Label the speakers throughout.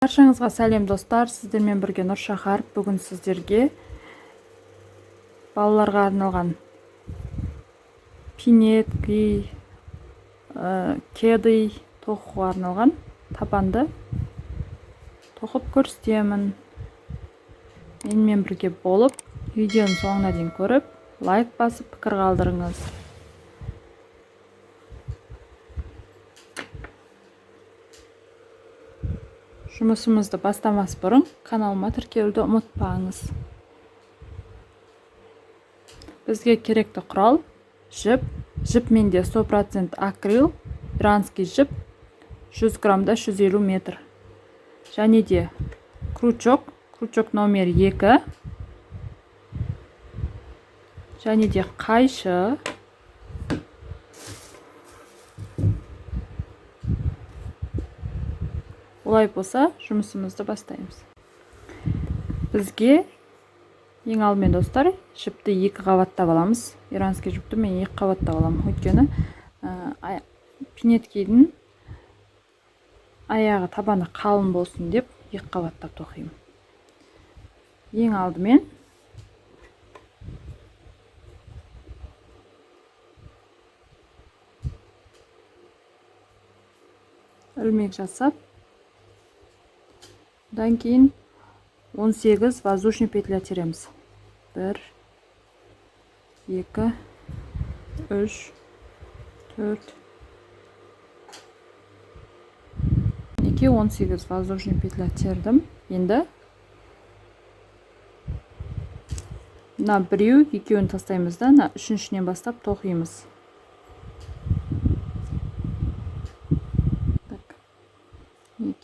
Speaker 1: Баршаңызға сәлем достар, сіздермен бірге Нұршахар. Бүгін сіздерге балаларға арналған пинетки, кеды тоқуға арналған табанды тоқып көрсетемін. Менімен бірге болып, видеоның соңына дейін көріп, лайк басып, пікір қалдырыңыз. Жұмысымызды бастамас бұрын каналыма тіркелуді ұмытпаңыз. Бізге керекті құрал жіп менде 100% акрил, иранский жіп, 100 граммда 150 метр. Және де крючок номер 2. Және де қайшы. Олай болса, жұмысымызды бастаймыз. Бізге ең алдымен достар, жіпті 2 қабаттап аламыз. Иранский жіпті мен 2 қабаттап аламын. Өйткені пинеткидің аяғы табаны қалың болсын деп 2 қабаттап тоқимын. Ең алдымен ілмек жасап, одан кейін 18 воздушный петля тереміз. 1, 2, 3, 4, 18 воздушный петля тердім. Енді мына біреу, екеуін тастаймыз да, мына үшіншіден бастап тоқимыз.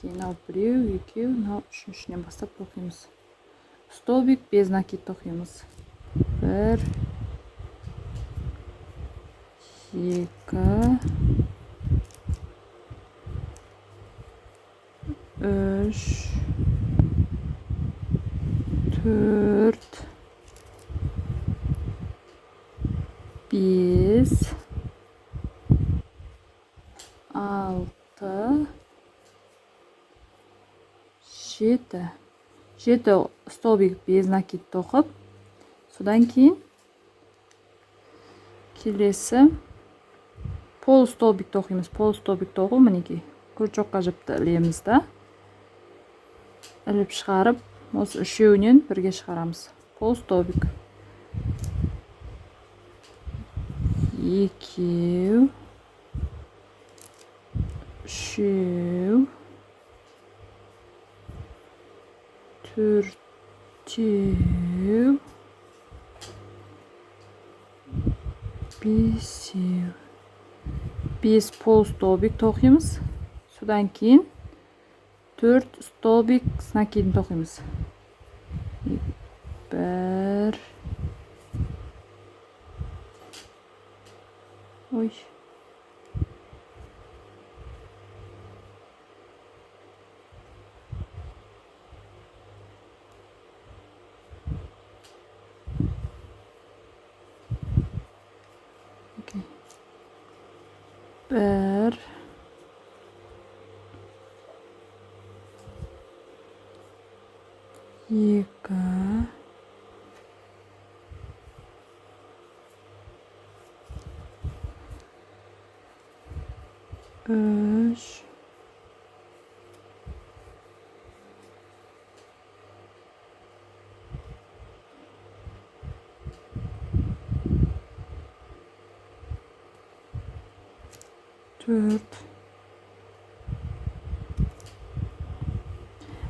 Speaker 1: Мынау біреу, екеу, мынау үшіншіден бастап тоқимыз. Столбик без накид тоқимыз. 1, 2, 3, 4, 5, 6, 7 столбик без накид тоқып, содан кейін келесі пол столбик тоқимыз. Пол столбик тоқу мінекей. Крючокқа жіпті ілеміз да. Іліп шығарып, осы үшеуінен бірге шығарамыз. Пол столбик. 2, 3, 4, 5 пол столбик тоқимыз. Содан кейін 4 столбик с накидін тоқимыз. 1, ой, bir, iki, üç, 4.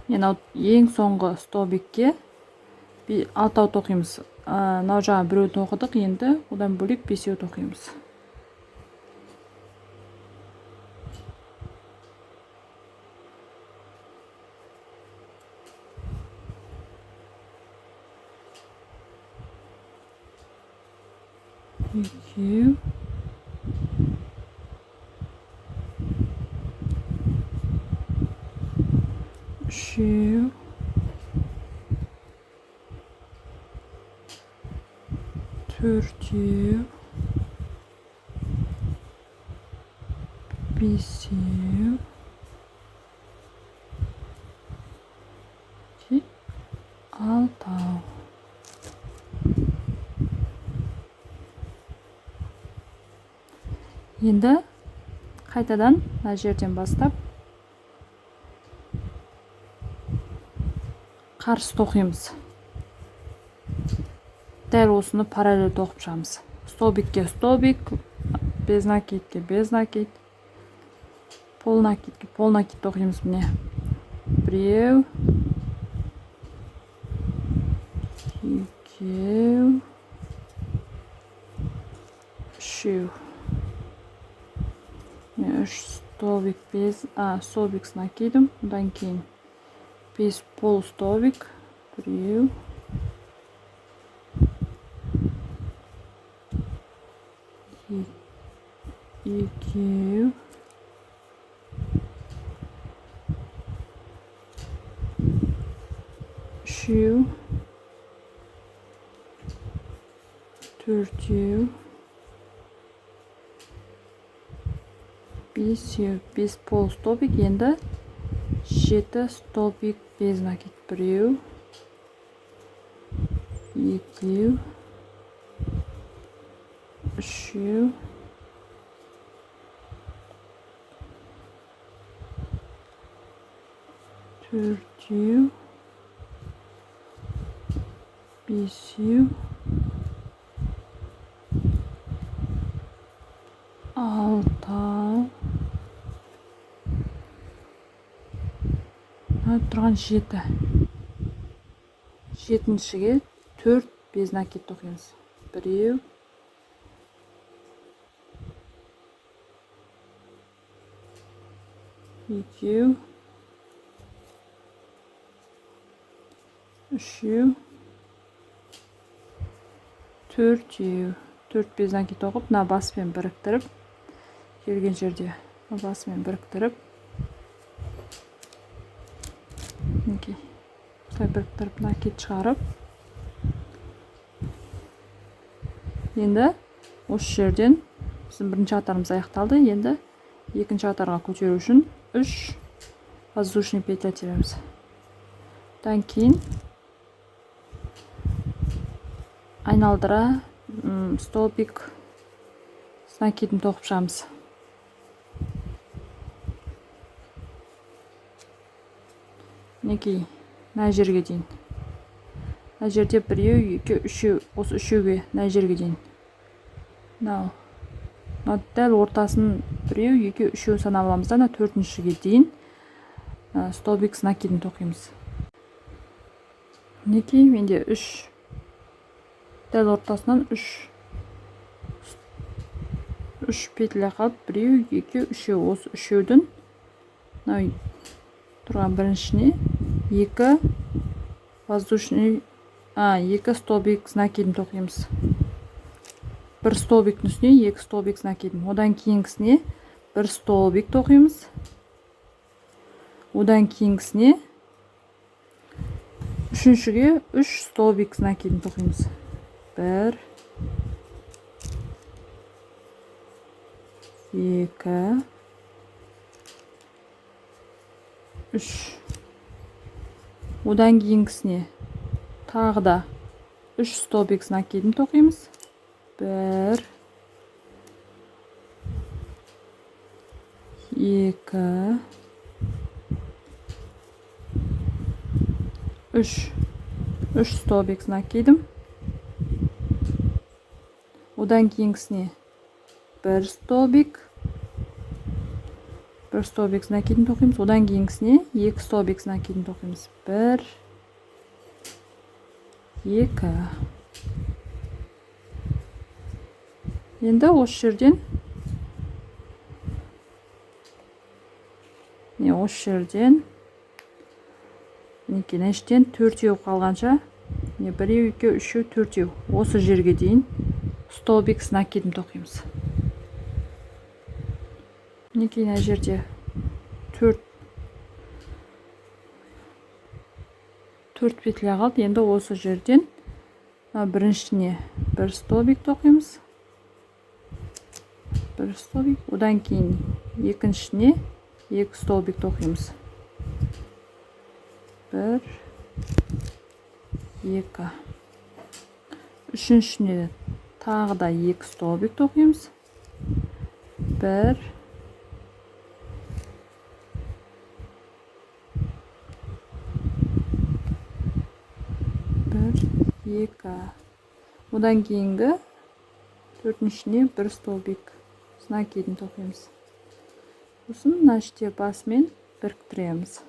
Speaker 1: Енді ең соңғы столбикке 6 тоқимыз. Мынау жаңа біреу тоқыдық, енді одан бөлек 5 тоқимыз. Екеу, үшеу, төртеу, бесеу, Алтау. Енді қайтадан мына жерден бастап қарсы тоқимыз. Дәл осыны параллель тоқып шығамыз. Столбикке столбик, без накидке без накид, пол накидке пол накид тоқимыз. Міне біреу, екеу, үшеу. Үш столбик без, столбик с накидом, одан кейін без пол столбик, біреу, екеу, үшеу, төртеу, бесеу, бес пол столбик. Енді жеті столбик без накид. Біреу, екеу, үшеу, төртеу, бесеу, алтау, тұрған жеті. Жетіншіге төрт без накид тоқимыз. Біреу, екеу, үшеу, төртеу. Төрт без накид тоқып, мына баспен біріктіріп, келген жерде басымен біріктіріп, мінекей осылай біріктіріп накид шығарып, енді осы жерден біздің бірінші қатарымыз аяқталды. Енді екінші қатарға көтеру үшін 3 воздушный петля тебеміз. Одан кейін айналдыра столбик с накидін тоқып шығамыз. Мінекей мына жерге дейін. Мына жерде біреу, екі, үшеу, осы үшеуге мына жерге дейін. Мынау дәл ортасын біреу, екі, үшеу санап аламыз да, төртіншіге дейін столбик с накидін тоқимыз. Мінекей менде 3, дәл ортасынан 3 петля қалып, біреу, екі, үшеу. Осы үшеудің тұрған біріншіне 2 воздушный, 2 столбик с накидін тоқимыз. Бір столбиктің үстіне 2 столбик с накидін. Одан кейінгісіне 1 столбик тоқимыз. Одан кейінгісіне үшіншіге 3 столбик с накидін тоқимыз. 1, 2, 3. Одан кейінгісіне тағы да 3 столбик с накидін тоқимыз. 1, 2, 3. 3 столбик с накидім. Одан кейінгісіне 1 столбик с накидін тоқимыз. Одан кейінгісіне 2 столбик с накидін тоқимыз. 1, 2. Енді осы жерден нәштен төртеу қалғанша, біреу, екі, үшеу, төртеу. Осы жерге дейін столбик с накидін тоқимыз. Мінекей мына жерде 4 петля қалды. Енді осы жерден біріншіне 1 столбик тоқимыз. 1 столбик. Одан кейін екіншіне 2 столбик тоқимыз. 1, 2. Үшіншісіне тағы да 2 столбик тоқимыз. 1 2. Одан кейінгі төртіншісіне 1 столбик накидін тоқимыз. Сосын мына іште басымен біріктіреміз.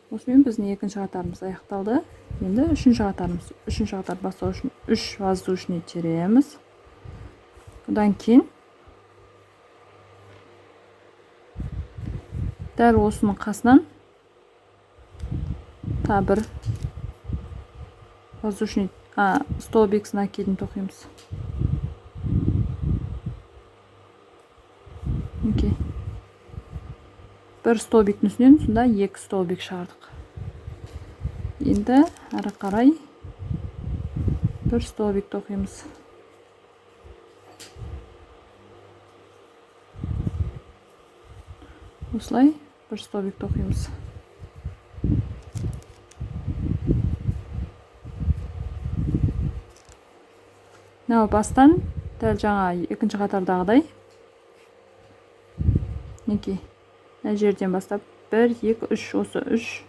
Speaker 1: Осымен біздің екінші қатарымыз аяқталды. Енді үшінші қатарымыз. Үшінші қатар бастау үшін 3 воздушный тереміз. Одан кейін дәл осының қасынан та бір воздушный столбик накидін тоқимыз. Окей. Бір столбиктің үстінен сонда 2 столбик шығардық. Енді ары қарай 1 столбик тоқимыз. Осылай 1 столбик тоқимыз. Мынау бастан дәл жаңа екінші қатардағыдай мінекей мына жерден бастап 1 2 3 осы 3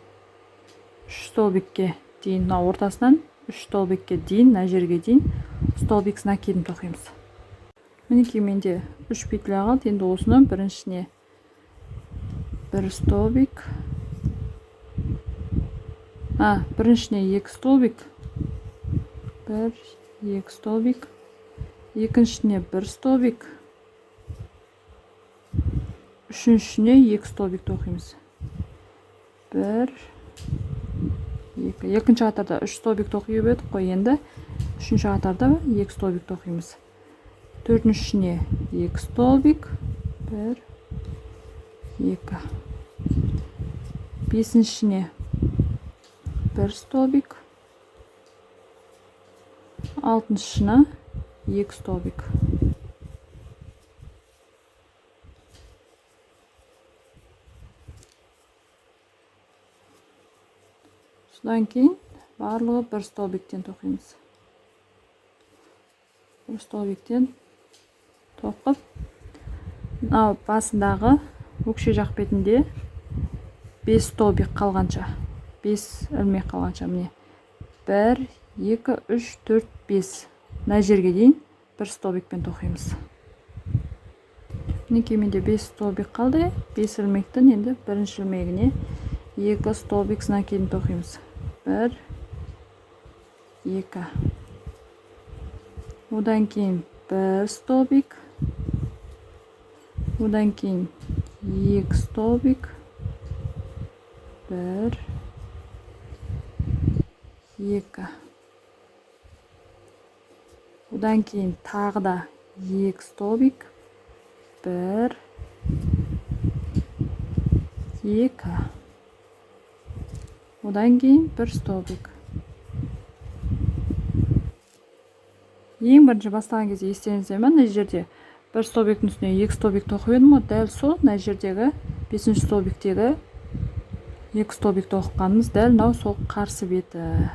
Speaker 1: столбикке дейін, мына ортасынан 3 столбикке дейін, мына жерге дейін столбик накидін тоқимыз. Мінекей менде 3 петля қалды. Енді осыны біріншісіне 1 столбик, біріншісіне 2 столбик, 1 2 столбик, екіншісіне 1 столбик, үшіншісіне 2 столбик тоқимыз. 1 2. Екінші қатарда 3 столбик тоқиып едік қой, енді үшінші қатарда 2 столбик тоқимыз. Төртіншісіне 2 столбик, 1 2. Бесіншісіне 1 столбик, алтыншысына 2 столбик. Содан кейін барлығы 1 столбиктен тоқимыз. 1 столбиктен тоқып, мынау басындағы өкше жақ бетінде 5 столбик қалғанша, 5 ілмек қалғанша, міне 1 2 3 4 5 мына жерге дейін 1 столбикпен тоқимыз. Мінекей менде 5 столбик қалды. 5 ілмектің енді бірінші ілмегіне 2 столбик накидін тоқимыз. 1 2. Одан кейін 1 столбик, одан кейін 2 столбик, 1 2. Одан кейін тағы да 2 столбик, 1 2. Одан кейін 1 столбик. Ең бірінші бастаған кезде естеріңізде ме, мына жерде 1 столбиктің үстіне 2 столбик тоқып едім ғой, дәл сол мына жердегі 5-ші столбиктегі 2 столбик тоққанымыз дәл мынау сол қарсы беті.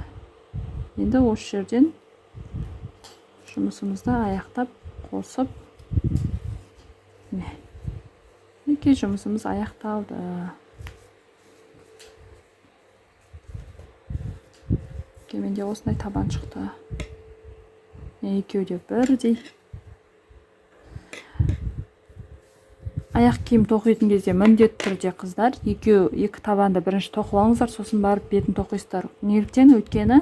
Speaker 1: Енді осы жерден жұмысымызды аяқтап қосып, мінекей жұмысымыз аяқталды. Менде осындай табан шықты. Екеуі де бірдей. Аяқ киім тоқитын кезде міндетті түрде қыздар, екі табанды бірінші тоқып алыңыздар, сосын барып бетін тоқисыздар. Неліктен? Өйткені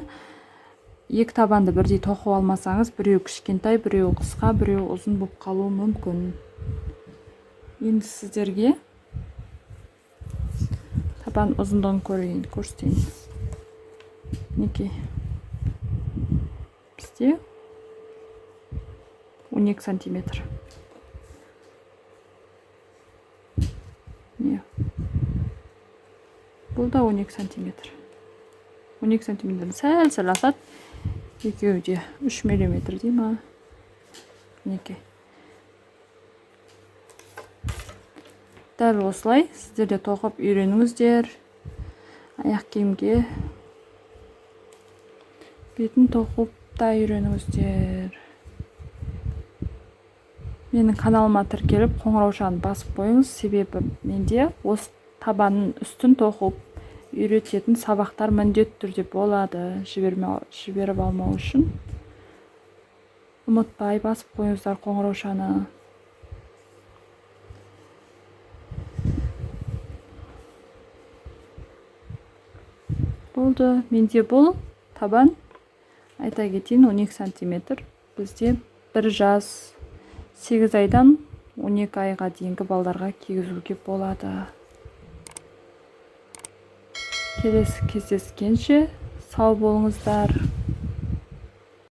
Speaker 1: екі табанды бірдей тоқып алмасаңыз, біреу кішкентай, біреу қысқа, біреу ұзын болып қалуы мүмкін. Енді сіздерге табан ұзындығын көрсетейін. Мінекей. Бізде 12 сантиметр. Бұл да 12 сантиметр. 12 сантиметрді сәл асады. Екеуі де 3 миллиметр дей ма? Мінекей. Дәл осылай сіздер де тоқып үйреніңіздер. Аяқ киімге бетін тоқып та үйреніңіздер. Менің каналыма тіркеліп қоңыраушаны басып қойыңыз, себебі менде осы табанның үстін тоқып үйрететін сабақтар міндетті түрде болады. Жіберіп алмау үшін ұмытпай басып қойыңыздар қоңыраушаны. Болды. Менде бұл табан, айта кетейін, 12 сантиметр. Бізде 1 жас 8 айдан 12 айға дейінгі балдарға кигізуге болады. Келесі кездескенше сау болыңыздар.